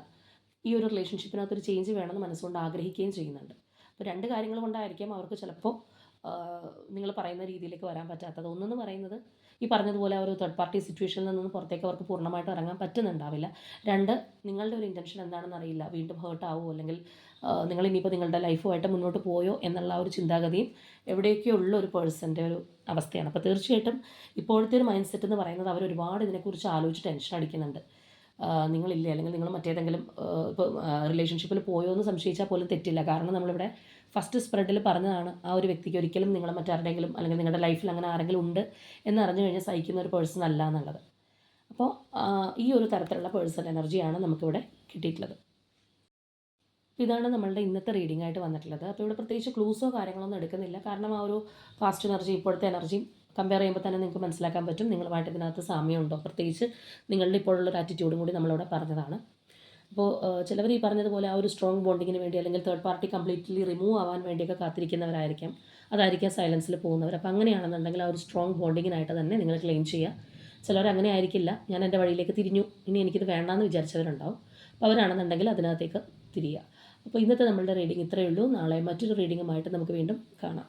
ഈ ഒരു റിലേഷൻഷിപ്പിനകത്തൊരു ചേഞ്ച് വേണമെന്ന് മനസ്സുകൊണ്ട് ആഗ്രഹിക്കുകയും ചെയ്യുന്നുണ്ട്. അപ്പോൾ രണ്ട് കാര്യങ്ങൾ കൊണ്ടായിരിക്കാം അവർക്ക് ചിലപ്പോൾ നിങ്ങൾ പറയുന്ന രീതിയിലേക്ക് വരാൻ പറ്റാത്തത്. ഒന്നെന്ന് പറയുന്നത് ഈ പറഞ്ഞതുപോലെ ആ ഒരു തേർഡ് പാർട്ടി സിറ്റുവേഷനിൽ നിന്നും പുറത്തേക്ക് അവർക്ക് പൂർണ്ണമായിട്ട് ഇറങ്ങാൻ പറ്റുന്നുണ്ടാവില്ല. രണ്ട്, നിങ്ങളുടെ ഒരു ഇൻറ്റൻഷൻ എന്താണെന്ന് അറിയില്ല. വീണ്ടും ഹേർട്ട് ആവുമോ, അല്ലെങ്കിൽ നിങ്ങൾ ഇനിയിപ്പോൾ നിങ്ങളുടെ ലൈഫുമായിട്ട് മുന്നോട്ട് പോയോ എന്നുള്ള ഒരു ചിന്താഗതിയും എവിടെയൊക്കെയോ ഉള്ള ഒരു പേഴ്സൻ്റെ ഒരു അവസ്ഥയാണ്. അപ്പോൾ തീർച്ചയായിട്ടും ഇപ്പോഴത്തെ ഒരു മൈൻഡ് സെറ്റ് എന്ന് പറയുന്നത് അവർ ഒരുപാട് ഇതിനെക്കുറിച്ച് ആലോചിച്ച് ടെൻഷൻ അടിക്കുന്നുണ്ട്. നിങ്ങളില്ലേ, അല്ലെങ്കിൽ നിങ്ങൾ മറ്റേതെങ്കിലും ഇപ്പോൾ റിലേഷൻഷിപ്പിൽ പോയോ എന്ന് സംശയിച്ചാൽ പോലും തെറ്റില്ല. കാരണം നമ്മളിവിടെ ഫസ്റ്റ് സ്പ്രെഡിൽ പറഞ്ഞതാണ് ആ ഒരു വ്യക്തിക്ക് ഒരിക്കലും നിങ്ങളെ മറ്റാരുടെയെങ്കിലും അല്ലെങ്കിൽ നിങ്ങളുടെ ലൈഫിൽ അങ്ങനെ ആരെങ്കിലും ഉണ്ട് എന്നറിഞ്ഞു കഴിഞ്ഞാൽ സഹിക്കുന്ന ഒരു പേഴ്സൺ അല്ല എന്നുള്ളത്. അപ്പോൾ ഈ ഒരു തരത്തിലുള്ള പേഴ്സൺ എനർജിയാണ് നമുക്കിവിടെ കിട്ടിയിട്ടുള്ളത്. ഇതാണ് നമ്മളുടെ ഇന്നത്തെ റീഡിംഗ് ആയിട്ട് വന്നിട്ടുള്ളത്. അപ്പോൾ ഇവിടെ പ്രത്യേകിച്ച് ക്ലൂസോ കാര്യങ്ങളൊന്നും എടുക്കുന്നില്ല. കാരണം ആ ഒരു പാസ്റ്റ് എനർജി ഇപ്പോഴത്തെ എനർജിയും കമ്പയർ ചെയ്യുമ്പോൾ തന്നെ നിങ്ങൾക്ക് മനസ്സിലാക്കാൻ പറ്റും നിങ്ങളുമായിട്ട് ഇതിനകത്ത് സാമ്യമുണ്ടോ. പ്രത്യേകിച്ച് നിങ്ങളുടെ ഇപ്പോഴുള്ളൊരു ആറ്റിറ്റ്യൂഡും കൂടി നമ്മളിവിടെ പറഞ്ഞതാണ്. അപ്പോൾ ചിലവർ ഈ പറഞ്ഞതുപോലെ ആ ഒരു സ്ട്രോങ് ബോണ്ടിങ്ങിന് വേണ്ടി അല്ലെങ്കിൽ തേർഡ് പാർട്ടി കംപ്ലീറ്റ്ലി റിമൂവ് ആവാൻ വേണ്ടിയൊക്കെ കാത്തിരിക്കുന്നവരായിരിക്കാം. അതായിരിക്കാം സൈലൻസിൽ പോകുന്നവർ. അപ്പോൾ അങ്ങനെയാണെന്നുണ്ടെങ്കിൽ ആ ഒരു സ്ട്രോങ് ബോണ്ടിങ്ങിനായിട്ട് തന്നെ നിങ്ങൾ ക്ലെയിം ചെയ്യുക. ചിലർ അങ്ങനെ ആയിരിക്കില്ല, ഞാൻ എൻ്റെ വഴിയിലേക്ക് തിരിഞ്ഞു, ഇനി എനിക്കിത് വേണ്ടാന്ന് വിചാരിച്ചവരുണ്ടാവും. അപ്പോൾ അവരാണെന്നുണ്ടെങ്കിൽ അതിനകത്തേക്ക് തിരിയുക. അപ്പോൾ ഇന്നത്തെ നമ്മളുടെ റീഡിംഗ് ഇത്രയേ ഉള്ളൂ. നാളെ മറ്റൊരു റീഡിങ്ങുമായിട്ട് നമുക്ക് വീണ്ടും കാണാം.